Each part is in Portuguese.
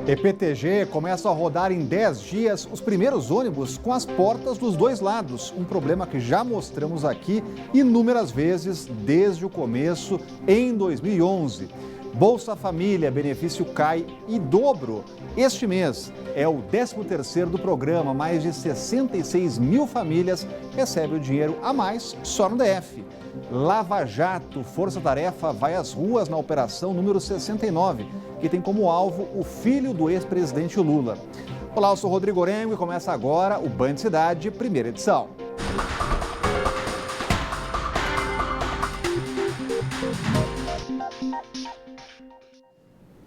EPTG começa a rodar em 10 dias os primeiros ônibus com as portas dos dois lados. Um problema que já mostramos aqui inúmeras vezes desde o começo, em 2011. Bolsa Família, benefício cai e dobro. Este mês é o 13º do programa. Mais de 66 mil famílias recebem o dinheiro a mais só no DF. Lava Jato, Força Tarefa vai às ruas na operação número 69, que tem como alvo o filho do ex-presidente Lula. Olá, eu sou Rodrigo Orengo e começa agora o Band Cidade, primeira edição.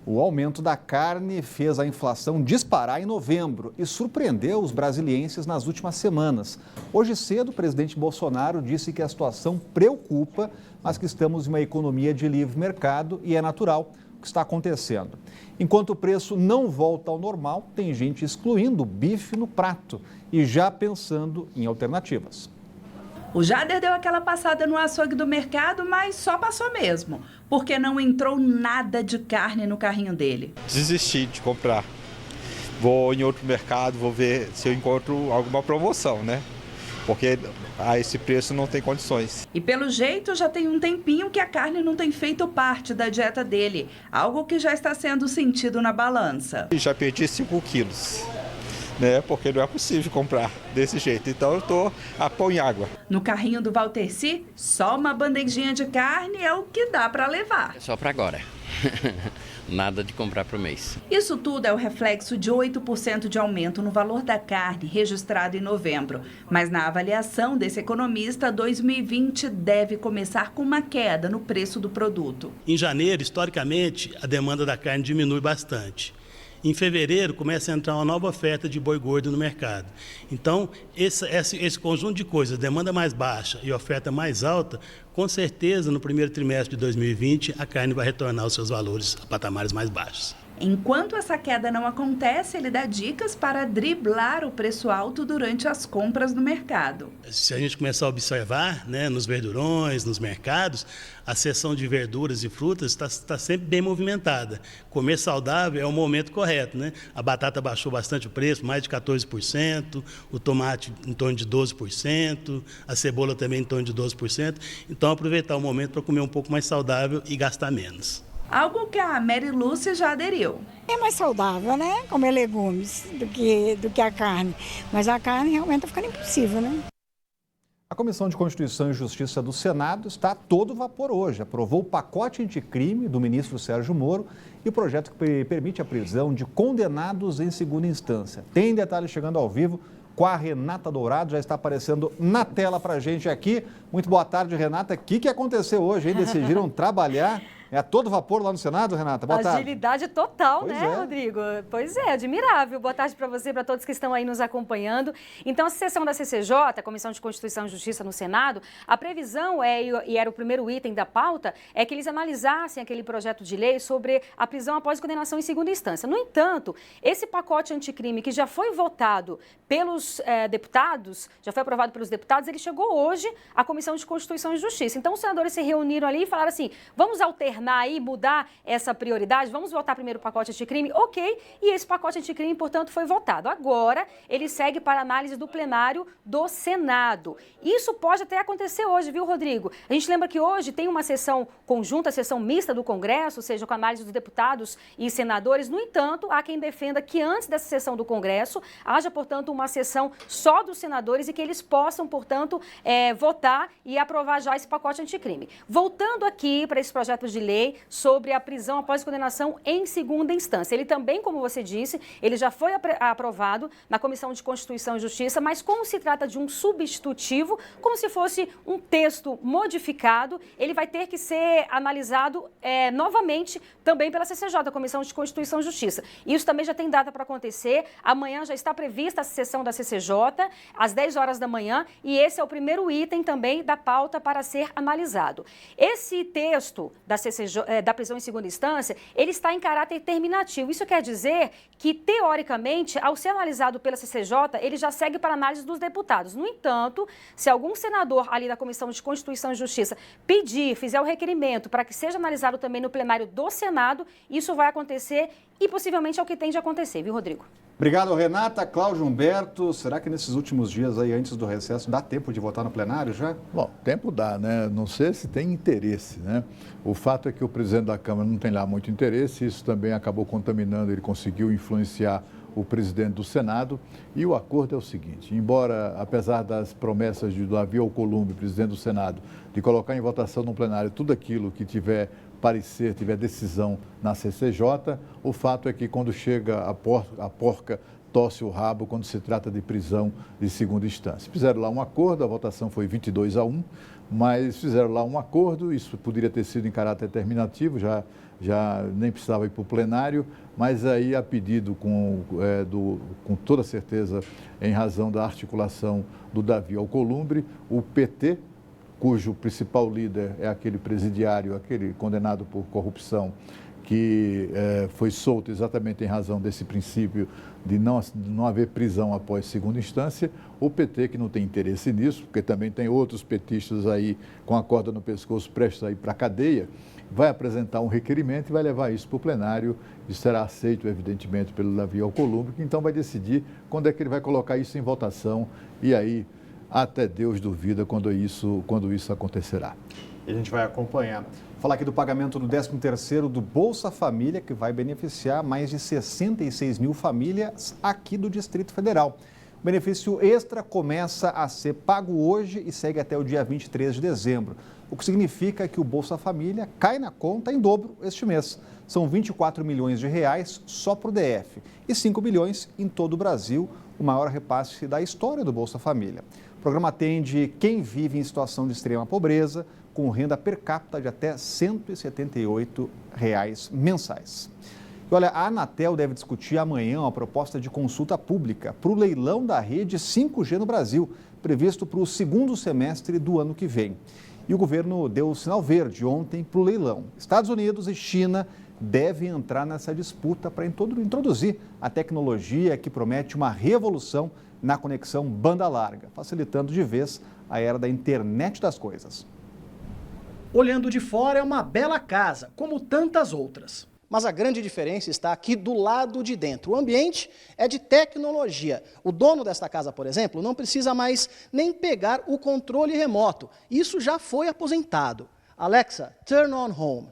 O aumento da carne fez a inflação disparar em novembro e surpreendeu os brasilienses nas últimas semanas. Hoje cedo, o presidente Bolsonaro disse que a situação preocupa, mas que estamos em uma economia de livre mercado e é natural o que está acontecendo. Enquanto o preço não volta ao normal, tem gente excluindo o bife no prato e já pensando em alternativas. O Jader deu aquela passada no açougue do mercado, mas só passou mesmo, porque não entrou nada de carne no carrinho dele. Desisti de comprar. Vou em outro mercado, vou ver se eu encontro alguma promoção, né? Porque a esse preço não tem condições. E pelo jeito já tem um tempinho que a carne não tem feito parte da dieta dele, algo que já está sendo sentido na balança. Já perdi 5 quilos. Né? Porque não é possível comprar desse jeito. Então eu estou a pão em água. No carrinho do Valterci, só uma bandejinha de carne é o que dá para levar. É só para agora. Nada de comprar para o mês. Isso tudo é o reflexo de 8% de aumento no valor da carne registrado em novembro. Mas na avaliação desse economista, 2020 deve começar com uma queda no preço do produto. Em janeiro, historicamente, a demanda da carne diminui bastante. Em fevereiro, começa a entrar uma nova oferta de boi gordo no mercado. Então, esse conjunto de coisas, demanda mais baixa e oferta mais alta, com certeza, no primeiro trimestre de 2020, a carne vai retornar aos seus valores a patamares mais baixos. Enquanto essa queda não acontece, ele dá dicas para driblar o preço alto durante as compras no mercado. Se a gente começar a observar, né, nos verdurões, nos mercados, a seção de verduras e frutas está sempre bem movimentada. Comer saudável é o momento correto, né? A batata baixou bastante o preço, mais de 14%, o tomate em torno de 12%, a cebola também em torno de 12%. Então, aproveitar o momento para comer um pouco mais saudável e gastar menos. Algo que a Mary Lúcia já aderiu. É mais saudável, né? Comer legumes do que a carne. Mas a carne realmente está ficando impossível, né? A Comissão de Constituição e Justiça do Senado está a todo vapor hoje. Aprovou o pacote anticrime do ministro Sérgio Moro e o projeto que permite a prisão de condenados em segunda instância. Tem detalhes chegando ao vivo com a Renata Dourado, já está aparecendo na tela para a gente aqui. Muito boa tarde, Renata. O que aconteceu hoje, hein? Decidiram trabalhar a todo vapor lá no Senado, Renata? Boa tarde. Agilidade total, Pois né, é. Rodrigo? Pois é, admirável. Boa tarde para você, para todos que estão aí nos acompanhando. Então, a sessão da CCJ, Comissão de Constituição e Justiça no Senado, a previsão e era o primeiro item da pauta, é que eles analisassem aquele projeto de lei sobre a prisão após condenação em segunda instância. No entanto, esse pacote anticrime que já foi votado pelos deputados, já foi aprovado pelos deputados, ele chegou hoje à Comissão de Constituição e Justiça. Então, os senadores se reuniram ali e falaram assim, vamos alternar aí, mudar essa prioridade, vamos votar primeiro o pacote anticrime, ok, e esse pacote anticrime, portanto, foi votado. Agora, ele segue para análise do plenário do Senado. Isso pode até acontecer hoje, viu, Rodrigo? A gente lembra que hoje tem uma sessão conjunta, sessão mista do Congresso, ou seja, com análise dos deputados e senadores. No entanto, há quem defenda que antes dessa sessão do Congresso, haja, portanto, uma sessão só dos senadores e que eles possam, portanto, votar e aprovar já esse pacote anticrime. Voltando aqui para esse projeto de lei sobre a prisão após condenação em segunda instância. Ele também, como você disse, ele já foi aprovado na Comissão de Constituição e Justiça, mas como se trata de um substitutivo, como se fosse um texto modificado, ele vai ter que ser analisado novamente também pela CCJ, Comissão de Constituição e Justiça. Isso também já tem data para acontecer. Amanhã já está prevista a sessão da CCJ, às 10 horas da manhã, e esse é o primeiro item também da pauta para ser analisado. Esse texto da CCJ, da prisão em segunda instância, ele está em caráter terminativo. Isso quer dizer que, teoricamente, ao ser analisado pela CCJ, ele já segue para análise dos deputados. No entanto, se algum senador ali da Comissão de Constituição e Justiça fizer o requerimento para que seja analisado também no plenário do Senado, isso vai acontecer e possivelmente é o que tem de acontecer, viu, Rodrigo? Obrigado, Renata. Cláudio Humberto, será que nesses últimos dias aí, antes do recesso, dá tempo de votar no plenário já? Bom, tempo dá, né? Não sei se tem interesse, né? O fato é que o presidente da Câmara não tem lá muito interesse, isso também acabou contaminando, ele conseguiu influenciar o presidente do Senado, e o acordo é o seguinte: embora, apesar das promessas de Davi Alcolumbre, presidente do Senado, de colocar em votação no plenário tudo aquilo que tiver parecer, tiver decisão na CCJ, o fato é que quando chega a porca tosse o rabo quando se trata de prisão de segunda instância. Fizeram lá um acordo, a votação foi 22-1, mas fizeram lá um acordo, isso poderia ter sido em caráter terminativo, já nem precisava ir para o plenário, mas aí a pedido com toda certeza, em razão da articulação do Davi Alcolumbre, o PT, cujo principal líder é aquele presidiário, aquele condenado por corrupção, que foi solto exatamente em razão desse princípio de não haver prisão após segunda instância. O PT, que não tem interesse nisso, porque também tem outros petistas aí com a corda no pescoço prestes a ir para a cadeia, vai apresentar um requerimento e vai levar isso para o plenário e será aceito, evidentemente, pelo Davi Alcolumbre, que então vai decidir quando é que ele vai colocar isso em votação, e aí até Deus duvida quando isso acontecerá. E a gente vai acompanhar. Falar aqui do pagamento do 13º do Bolsa Família, que vai beneficiar mais de 66 mil famílias aqui do Distrito Federal. O benefício extra começa a ser pago hoje e segue até o dia 23 de dezembro, o que significa que o Bolsa Família cai na conta em dobro este mês. São 24 milhões de reais só para o DF e 5 bilhões em todo o Brasil, o maior repasse da história do Bolsa Família. O programa atende quem vive em situação de extrema pobreza, com renda per capita de até R$ 178 mensais. E olha, a Anatel deve discutir amanhã uma proposta de consulta pública para o leilão da rede 5G no Brasil, previsto para o segundo semestre do ano que vem. E o governo deu o sinal verde ontem para o leilão. Estados Unidos e China devem entrar nessa disputa para introduzir a tecnologia que promete uma revolução na conexão banda larga, facilitando de vez a era da internet das coisas. Olhando de fora é uma bela casa, como tantas outras. Mas a grande diferença está aqui do lado de dentro. O ambiente é de tecnologia. O dono desta casa, por exemplo, não precisa mais nem pegar o controle remoto. Isso já foi aposentado. Alexa, turn on home.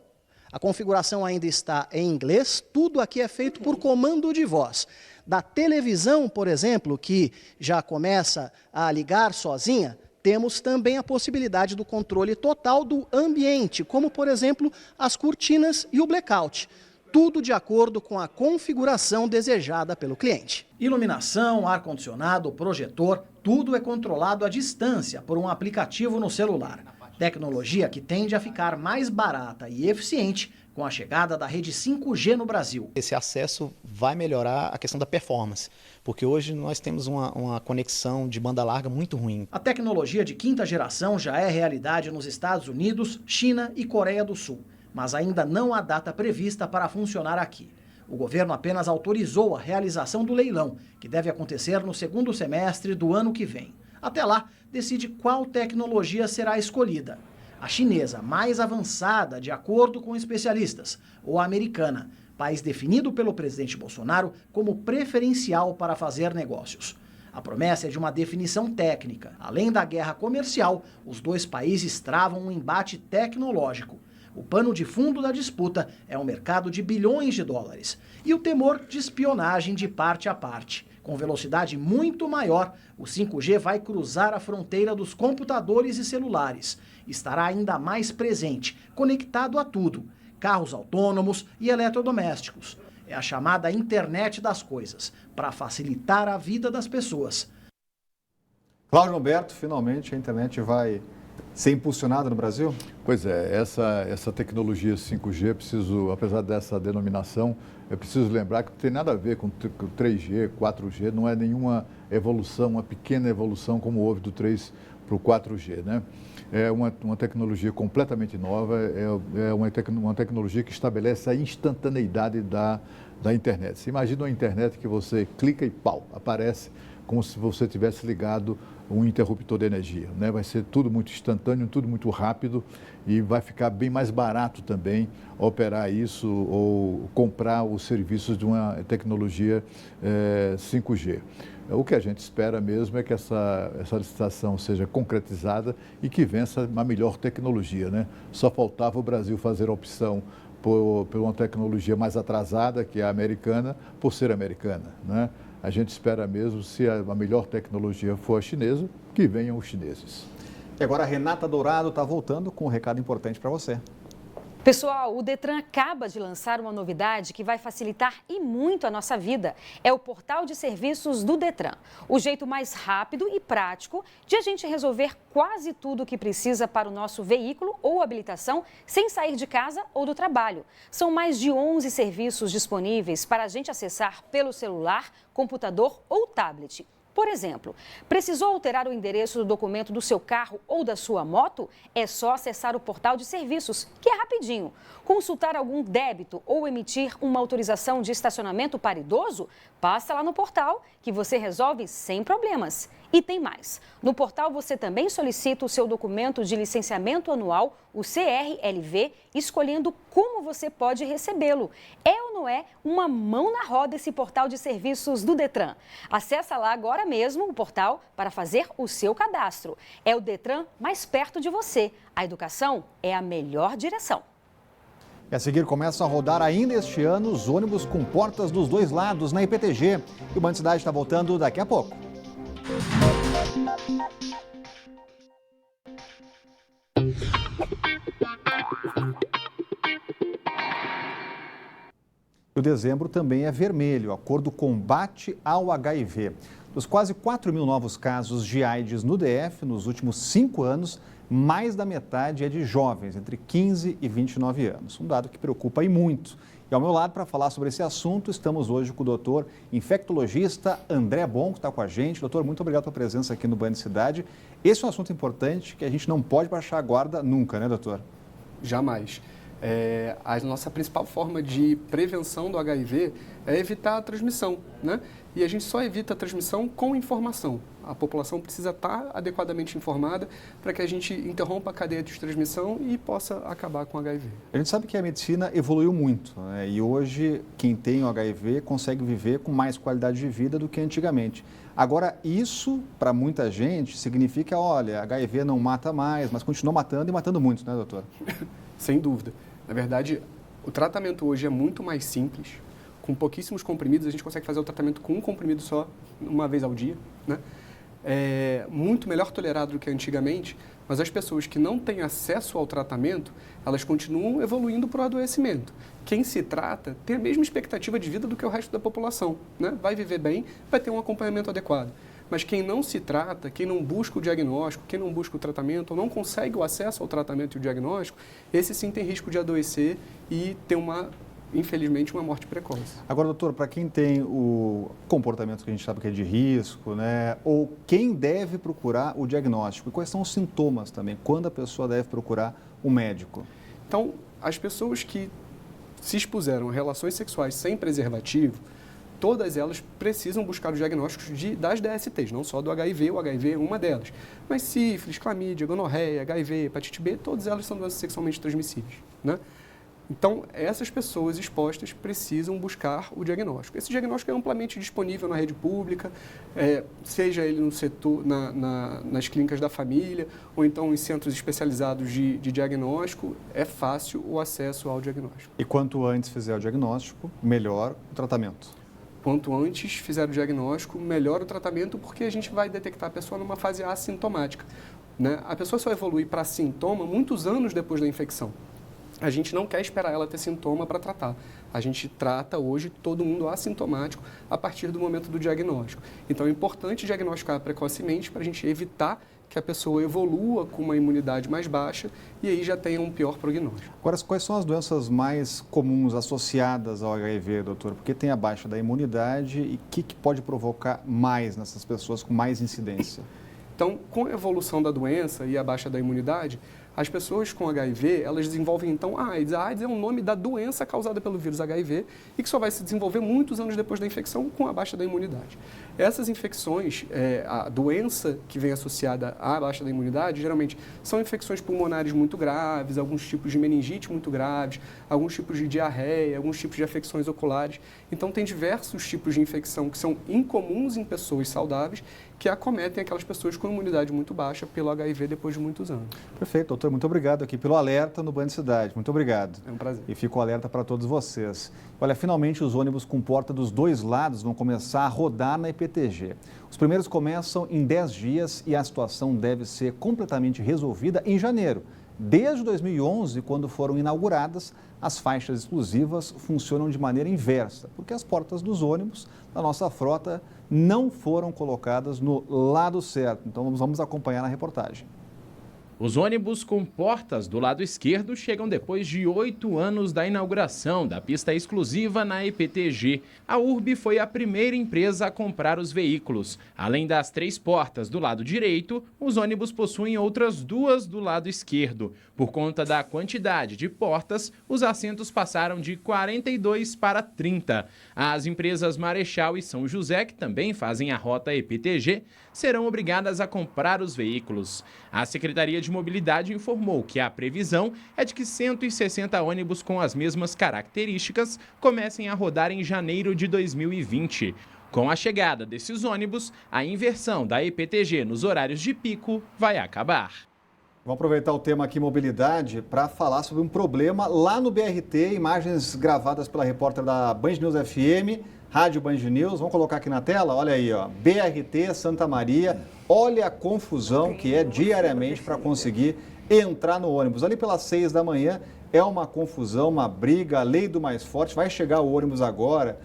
A configuração ainda está em inglês, tudo aqui é feito por comando de voz. Da televisão, por exemplo, que já começa a ligar sozinha, temos também a possibilidade do controle total do ambiente, como, por exemplo, as cortinas e o blackout. Tudo de acordo com a configuração desejada pelo cliente. Iluminação, ar-condicionado, projetor, tudo é controlado à distância por um aplicativo no celular. Tecnologia que tende a ficar mais barata e eficiente com a chegada da rede 5G no Brasil. Esse acesso vai melhorar a questão da performance, porque hoje nós temos uma conexão de banda larga muito ruim. A tecnologia de quinta geração já é realidade nos Estados Unidos, China e Coreia do Sul, mas ainda não há data prevista para funcionar aqui. O governo apenas autorizou a realização do leilão, que deve acontecer no segundo semestre do ano que vem. Até lá, decide qual tecnologia será escolhida. A chinesa mais avançada, de acordo com especialistas, ou a americana, país definido pelo presidente Bolsonaro como preferencial para fazer negócios. A promessa é de uma definição técnica. Além da guerra comercial, os dois países travam um embate tecnológico. O pano de fundo da disputa é um mercado de bilhões de dólares e o temor de espionagem de parte a parte. Com velocidade muito maior, o 5G vai cruzar a fronteira dos computadores e celulares. Estará ainda mais presente, conectado a tudo, carros autônomos e eletrodomésticos. É a chamada internet das coisas, para facilitar a vida das pessoas. Cláudio Humberto, finalmente a internet vai ser impulsionada no Brasil? Pois é, essa tecnologia 5G, apesar dessa denominação, é preciso lembrar que não tem nada a ver com 3G, 4G, não é nenhuma evolução, uma pequena evolução como houve do 3 para o 4G, né? É uma tecnologia completamente nova, é uma tecnologia que estabelece a instantaneidade da internet. Você imagina uma internet que você clica e pau, aparece como se você tivesse ligado um interruptor de energia, né? Vai ser tudo muito instantâneo, tudo muito rápido e vai ficar bem mais barato também operar isso ou comprar os serviços de uma tecnologia 5G. O que a gente espera mesmo é que essa licitação seja concretizada e que vença uma melhor tecnologia, né? Só faltava o Brasil fazer a opção por uma tecnologia mais atrasada, que é a americana, por ser americana, né? A gente espera mesmo, se a melhor tecnologia for a chinesa, que venham os chineses. E agora a Renata Dourado está voltando com um recado importante para você. Pessoal, o Detran acaba de lançar uma novidade que vai facilitar e muito a nossa vida. É o portal de serviços do Detran. O jeito mais rápido e prático de a gente resolver quase tudo o que precisa para o nosso veículo ou habilitação sem sair de casa ou do trabalho. São mais de 11 serviços disponíveis para a gente acessar pelo celular, computador ou tablet. Por exemplo, precisou alterar o endereço do documento do seu carro ou da sua moto? É só acessar o portal de serviços, que é rapidinho. Consultar algum débito ou emitir uma autorização de estacionamento para idoso? Passa lá no portal que você resolve sem problemas. E tem mais. No portal você também solicita o seu documento de licenciamento anual, o CRLV, escolhendo como você pode recebê-lo. É ou não é uma mão na roda esse portal de serviços do Detran? Acesse lá agora mesmo o portal para fazer o seu cadastro. É o Detran mais perto de você. A educação é a melhor direção. E a seguir começam a rodar ainda este ano os ônibus com portas dos dois lados na IPTG. E o Band Cidade está voltando daqui a pouco. O dezembro também é vermelho, a cor do combate ao HIV. Dos quase 4 mil novos casos de AIDS no DF nos últimos 5 anos, mais da metade é de jovens, entre 15 e 29 anos. Um dado que preocupa e muito. E ao meu lado, para falar sobre esse assunto, estamos hoje com o doutor infectologista André Bon, que está com a gente. Doutor, muito obrigado pela presença aqui no Band Cidade. Esse é um assunto importante que a gente não pode baixar a guarda nunca, né, doutor? Jamais. A nossa principal forma de prevenção do HIV é evitar a transmissão, né? E a gente só evita a transmissão com informação. A população precisa estar adequadamente informada para que a gente interrompa a cadeia de transmissão e possa acabar com o HIV. A gente sabe que a medicina evoluiu muito, né? E hoje quem tem o HIV consegue viver com mais qualidade de vida do que antigamente. Agora, isso para muita gente significa, olha, HIV não mata mais, mas continua matando e matando muitos, né, doutor? Sem dúvida. Na verdade, o tratamento hoje é muito mais simples. Com pouquíssimos comprimidos, a gente consegue fazer o tratamento com um comprimido só, uma vez ao dia, né? É muito melhor tolerado do que antigamente, mas as pessoas que não têm acesso ao tratamento, elas continuam evoluindo para o adoecimento. Quem se trata tem a mesma expectativa de vida do que o resto da população, né? Vai viver bem, vai ter um acompanhamento adequado. Mas quem não se trata, quem não busca o diagnóstico, quem não busca o tratamento, ou não consegue o acesso ao tratamento e o diagnóstico, esse sim tem risco de adoecer e ter infelizmente, uma morte precoce. Agora, doutor, para quem tem o comportamento que a gente sabe que é de risco, né? Ou quem deve procurar o diagnóstico? E quais são os sintomas também? Quando a pessoa deve procurar o médico? Então, as pessoas que se expuseram a relações sexuais sem preservativo, todas elas precisam buscar os diagnósticos das DSTs, não só do HIV, o HIV é uma delas. Mas sífilis, clamídia, gonorreia, HIV, hepatite B, todas elas são doenças sexualmente transmissíveis, né? Então, essas pessoas expostas precisam buscar o diagnóstico. Esse diagnóstico é amplamente disponível na rede pública, seja ele no setor, nas clínicas da família, ou então em centros especializados de diagnóstico, é fácil o acesso ao diagnóstico. E quanto antes fizer o diagnóstico, melhor o tratamento? Quanto antes fizer o diagnóstico, melhor o tratamento, porque a gente vai detectar a pessoa numa fase assintomática, né? A pessoa só evolui para sintoma muitos anos depois da infecção. A gente não quer esperar ela ter sintoma para tratar. A gente trata hoje todo mundo assintomático a partir do momento do diagnóstico. Então é importante diagnosticar precocemente para a gente evitar que a pessoa evolua com uma imunidade mais baixa e aí já tenha um pior prognóstico. Agora, quais são as doenças mais comuns associadas ao HIV, doutor? Porque tem a baixa da imunidade e o que pode provocar mais nessas pessoas com mais incidência? Então, com a evolução da doença e a baixa da imunidade, As pessoas com HIV, elas desenvolvem então a AIDS. A AIDS é um nome da doença causada pelo vírus HIV e que só vai se desenvolver muitos anos depois da infecção com a baixa da imunidade. Essas infecções, a doença que vem associada à baixa da imunidade, geralmente são infecções pulmonares muito graves, alguns tipos de meningite muito graves, alguns tipos de diarreia, alguns tipos de afecções oculares. Então, tem diversos tipos de infecção que são incomuns em pessoas saudáveis que acometem aquelas pessoas com imunidade muito baixa pelo HIV depois de muitos anos. Perfeito, doutor. Muito obrigado aqui pelo alerta no Band Cidade. Muito obrigado. É um prazer. E fico alerta para todos vocês. Olha, finalmente os ônibus com porta dos dois lados vão começar a rodar na EPTG. Os primeiros começam em 10 dias e a situação deve ser completamente resolvida em janeiro. Desde 2011, quando foram inauguradas, as faixas exclusivas funcionam de maneira inversa, porque as portas dos ônibus da nossa frota não foram colocadas no lado certo. Então, vamos acompanhar na reportagem. Os ônibus com portas do lado esquerdo chegam depois de 8 anos da inauguração da pista exclusiva na EPTG. A URB foi a primeira empresa a comprar os veículos. Além das 3 portas do lado direito, os ônibus possuem outras 2 do lado esquerdo. Por conta da quantidade de portas, os assentos passaram de 42 para 30. As empresas Marechal e São José, que também fazem a rota EPTG, serão obrigadas a comprar os veículos. A Secretaria de Mobilidade informou que a previsão é de que 160 ônibus com as mesmas características comecem a rodar em janeiro de 2020. Com a chegada desses ônibus, a inversão da EPTG nos horários de pico vai acabar. Vamos aproveitar o tema aqui, mobilidade, para falar sobre um problema lá no BRT, imagens gravadas pela repórter da Band News FM, Rádio Band News. Vamos colocar aqui na tela, olha aí, ó, BRT Santa Maria, olha a confusão que é diariamente para conseguir entrar no ônibus. Ali pelas 6 da manhã é uma confusão, uma briga, a lei do mais forte, vai chegar o ônibus agora.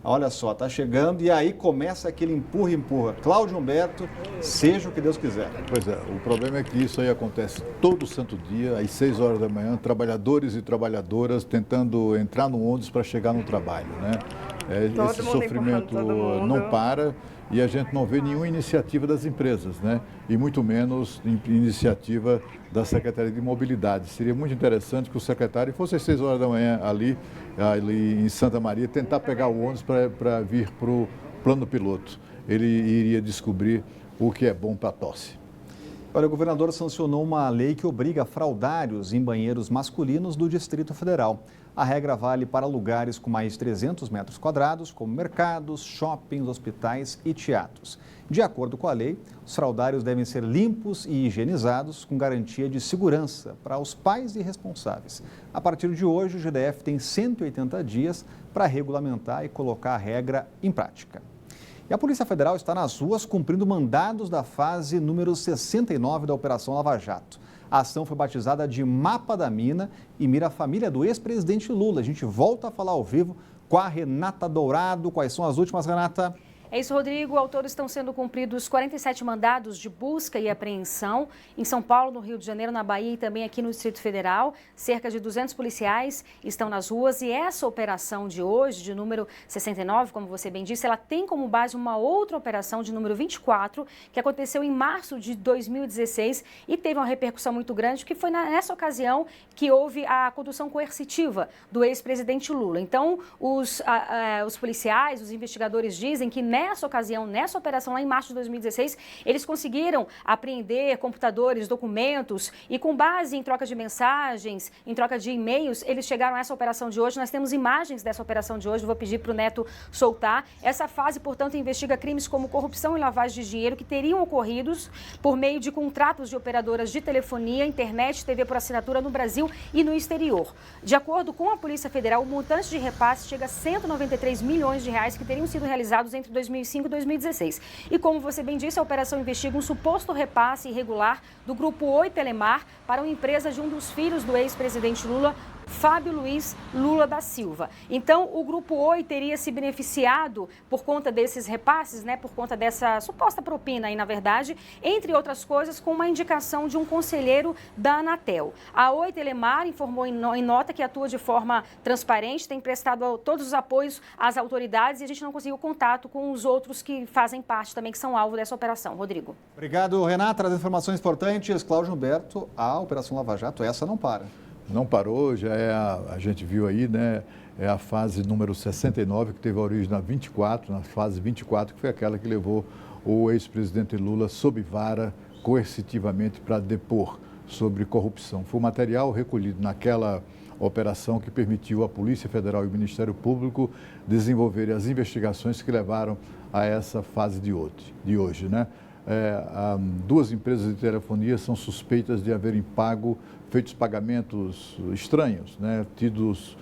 Olha só, está chegando e aí começa aquele empurra-empurra. Cláudio Humberto, seja o que Deus quiser. Pois é, o problema é que isso aí acontece todo santo dia, às 6 horas da manhã, trabalhadores e trabalhadoras tentando entrar no ônibus para chegar no trabalho, né? Esse sofrimento não para e a gente não vê nenhuma iniciativa das empresas, né? E muito menos iniciativa da Secretaria de Mobilidade. Seria muito interessante que o secretário fosse às 6 horas da manhã ali em Santa Maria, tentar pegar o ônibus para vir para o plano piloto. Ele iria descobrir o que é bom para a tosse. Olha, o governador sancionou uma lei que obriga fraudários em banheiros masculinos do Distrito Federal. A regra vale para lugares com mais de 300 metros quadrados, como mercados, shoppings, hospitais e teatros. De acordo com a lei, os fraudários devem ser limpos e higienizados com garantia de segurança para os pais e responsáveis. A partir de hoje, o GDF tem 180 dias para regulamentar e colocar a regra em prática. E a Polícia Federal está nas ruas cumprindo mandados da fase número 69 da Operação Lava Jato. A ação foi batizada de Mapa da Mina e mira a família do ex-presidente Lula. A gente volta a falar ao vivo com a Renata Dourado. Quais são as últimas, Renata? É isso, Rodrigo. Ao todo estão sendo cumpridos 47 mandados de busca e apreensão em São Paulo, no Rio de Janeiro, na Bahia e também aqui no Distrito Federal. Cerca de 200 policiais estão nas ruas e essa operação de hoje, de número 69, como você bem disse, ela tem como base uma outra operação de número 24, que aconteceu em março de 2016 e teve uma repercussão muito grande, que foi nessa ocasião que houve a condução coercitiva do ex-presidente Lula. Então, os policiais, os investigadores dizem que nessa ocasião, nessa operação lá em março de 2016, eles conseguiram apreender computadores, documentos e com base em troca de mensagens, em troca de e-mails, eles chegaram a essa operação de hoje. Nós temos imagens dessa operação de hoje, vou pedir para o Neto soltar. Essa fase, portanto, investiga crimes como corrupção e lavagem de dinheiro que teriam ocorridos por meio de contratos de operadoras de telefonia, internet, TV por assinatura no Brasil e no exterior. De acordo com a Polícia Federal, o montante de repasse chega a 193 milhões de reais que teriam sido realizados entre 2005 e 2016. E como você bem disse, a operação investiga um suposto repasse irregular do Grupo Oi Telemar para uma empresa de um dos filhos do ex-presidente Lula Fábio Luiz Lula da Silva. Então, o Grupo Oi teria se beneficiado por conta desses repasses, né, por conta dessa suposta propina aí, na verdade, entre outras coisas, com uma indicação de um conselheiro da Anatel. A Oi Telemar informou em nota que atua de forma transparente, tem prestado todos os apoios às autoridades e a gente não conseguiu contato com os outros que fazem parte também, que são alvo dessa operação. Rodrigo. Obrigado, Renata. As informações importantes. Cláudio Humberto, a Operação Lava Jato, essa não para. Não parou, já é a gente viu aí, né? É a fase número 69, que teve origem na 24, na fase 24, que foi aquela que levou o ex-presidente Lula sob vara coercitivamente para depor sobre corrupção. Foi o material recolhido naquela operação que permitiu à Polícia Federal e o Ministério Público desenvolverem as investigações que levaram a essa fase de hoje, né? Duas empresas de telefonia são suspeitas de haverem feito pagamentos estranhos, né, tidos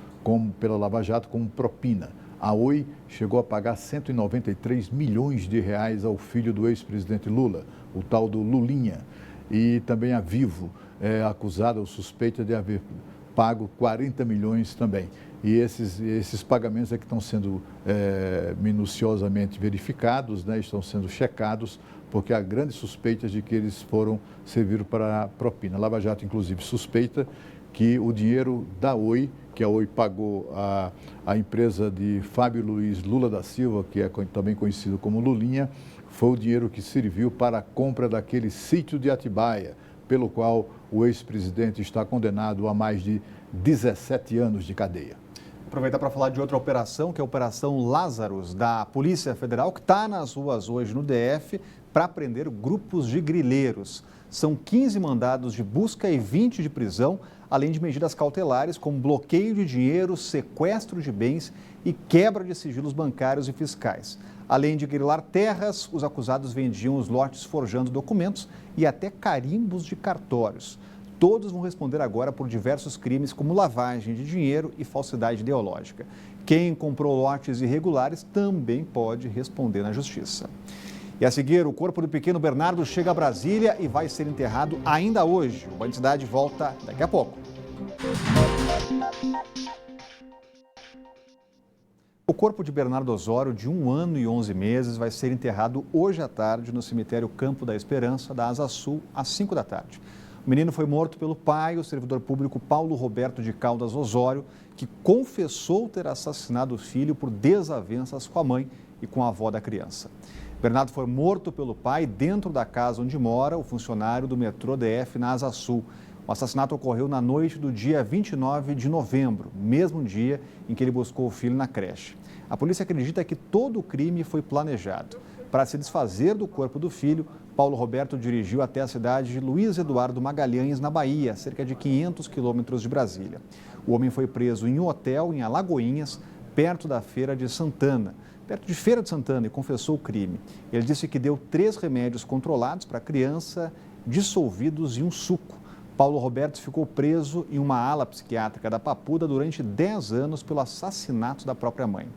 pela Lava Jato como propina. A Oi chegou a pagar 193 milhões de reais ao filho do ex-presidente Lula, o tal do Lulinha. E também a Vivo é acusada ou suspeita de haver pago 40 milhões também. E esses pagamentos é que estão sendo minuciosamente verificados, né, estão sendo checados, porque há grandes suspeitas de que eles serviram para propina. A Lava Jato, inclusive, suspeita que o dinheiro da Oi, que a Oi pagou à empresa de Fábio Luiz Lula da Silva, que é também conhecido como Lulinha, foi o dinheiro que serviu para a compra daquele sítio de Atibaia, pelo qual o ex-presidente está condenado a mais de 17 anos de cadeia. Aproveitar para falar de outra operação, que é a Operação Lázaros, da Polícia Federal, que está nas ruas hoje no DF para prender grupos de grileiros. São 15 mandados de busca e 20 de prisão, além de medidas cautelares como bloqueio de dinheiro, sequestro de bens e quebra de sigilos bancários e fiscais. Além de grilar terras, os acusados vendiam os lotes forjando documentos e até carimbos de cartórios. Todos vão responder agora por diversos crimes como lavagem de dinheiro e falsidade ideológica. Quem comprou lotes irregulares também pode responder na justiça. E a seguir, o corpo do pequeno Bernardo chega a Brasília e vai ser enterrado ainda hoje. O Band Cidade volta daqui a pouco. O corpo de Bernardo Osório, de 1 ano e 11 meses, vai ser enterrado hoje à tarde no cemitério Campo da Esperança, da Asa Sul, às 5 da tarde. O menino foi morto pelo pai, o servidor público Paulo Roberto de Caldas Osório, que confessou ter assassinado o filho por desavenças com a mãe e com a avó da criança. Bernardo foi morto pelo pai dentro da casa onde mora o funcionário do metrô DF na Asa Sul. O assassinato ocorreu na noite do dia 29 de novembro, mesmo dia em que ele buscou o filho na creche. A polícia acredita que todo o crime foi planejado. Para se desfazer do corpo do filho, Paulo Roberto dirigiu até a cidade de Luiz Eduardo Magalhães, na Bahia, cerca de 500 quilômetros de Brasília. O homem foi preso em um hotel em Alagoinhas, perto de Feira de Santana, e confessou o crime. Ele disse que deu 3 remédios controlados para a criança, dissolvidos em um suco. Paulo Roberto ficou preso em uma ala psiquiátrica da Papuda durante 10 anos pelo assassinato da própria mãe.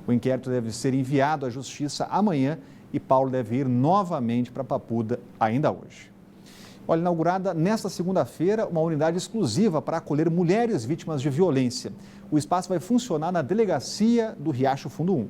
O inquérito deve ser enviado à Justiça amanhã e Paulo deve ir novamente para Papuda ainda hoje. Olha, inaugurada nesta segunda-feira uma unidade exclusiva para acolher mulheres vítimas de violência. O espaço vai funcionar na delegacia do Riacho Fundo 1.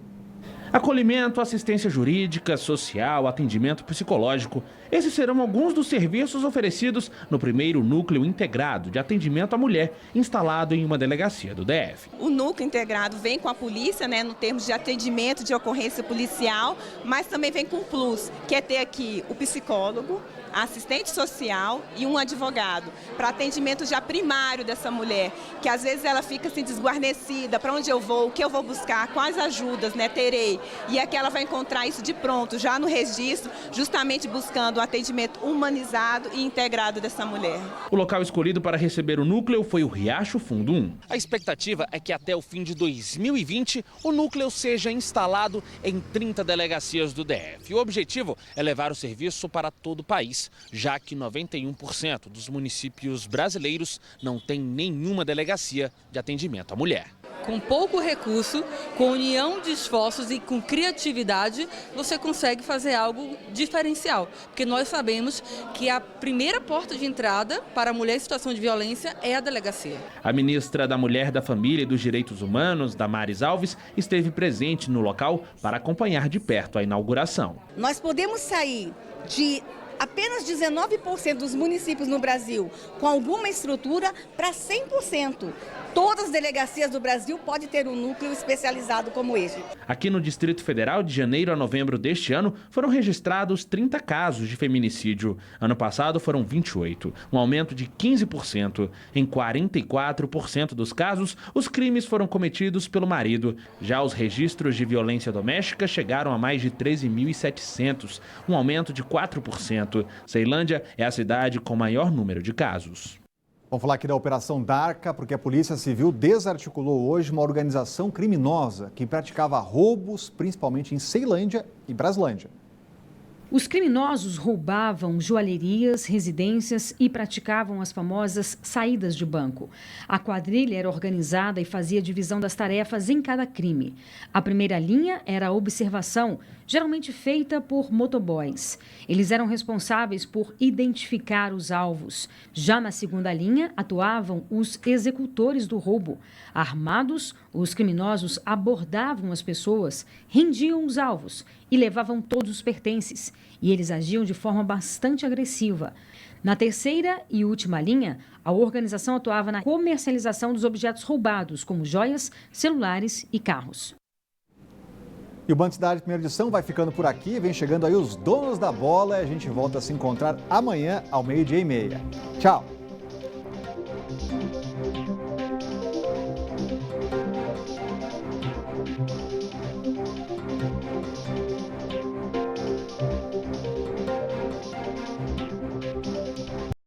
Acolhimento, assistência jurídica, social, atendimento psicológico. Esses serão alguns dos serviços oferecidos no primeiro núcleo integrado de atendimento à mulher, instalado em uma delegacia do DF. O núcleo integrado vem com a polícia, no termos de atendimento de ocorrência policial, mas também vem com o plus, que é ter aqui o psicólogo, a assistente social e um advogado, para atendimento já primário dessa mulher, que às vezes ela fica assim desguarnecida, para onde eu vou, o que eu vou buscar, quais ajudas terei. E aqui ela vai encontrar isso de pronto, já no registro, justamente buscando o atendimento humanizado e integrado dessa mulher. O local escolhido para receber o núcleo foi o Riacho Fundo 1. A expectativa é que até o fim de 2020 o núcleo seja instalado em 30 delegacias do DF. O objetivo é levar o serviço para todo o país. mulheres, já que 91% dos municípios brasileiros não tem nenhuma delegacia de atendimento à mulher. Com pouco recurso, com união de esforços e com criatividade, você consegue fazer algo diferencial. Porque nós sabemos que a primeira porta de entrada para a mulher em situação de violência é a delegacia. A ministra da Mulher, da Família e dos Direitos Humanos, Damares Alves, esteve presente no local para acompanhar de perto a inauguração. Nós podemos sair de apenas 19% dos municípios no Brasil com alguma estrutura para 100%. Todas as delegacias do Brasil podem ter um núcleo especializado como esse. Aqui no Distrito Federal, de janeiro a novembro deste ano, foram registrados 30 casos de feminicídio. Ano passado foram 28, um aumento de 15%. Em 44% dos casos, os crimes foram cometidos pelo marido. Já os registros de violência doméstica chegaram a mais de 13.700, um aumento de 4%. Ceilândia é a cidade com maior número de casos. Vamos falar aqui da Operação Darca, porque a Polícia Civil desarticulou hoje uma organização criminosa que praticava roubos, principalmente em Ceilândia e Braslândia. Os criminosos roubavam joalherias, residências e praticavam as famosas saídas de banco. A quadrilha era organizada e fazia divisão das tarefas em cada crime. A primeira linha era a observação, geralmente feita por motoboys. Eles eram responsáveis por identificar os alvos. Já na segunda linha, atuavam os executores do roubo. Armados, os criminosos abordavam as pessoas, rendiam os alvos e levavam todos os pertences. E eles agiam de forma bastante agressiva. Na terceira e última linha, a organização atuava na comercialização dos objetos roubados, como joias, celulares e carros. E o Band Cidade primeira edição vai ficando por aqui. Vem chegando aí os donos da bola. A gente volta a se encontrar amanhã ao 12:30. Tchau!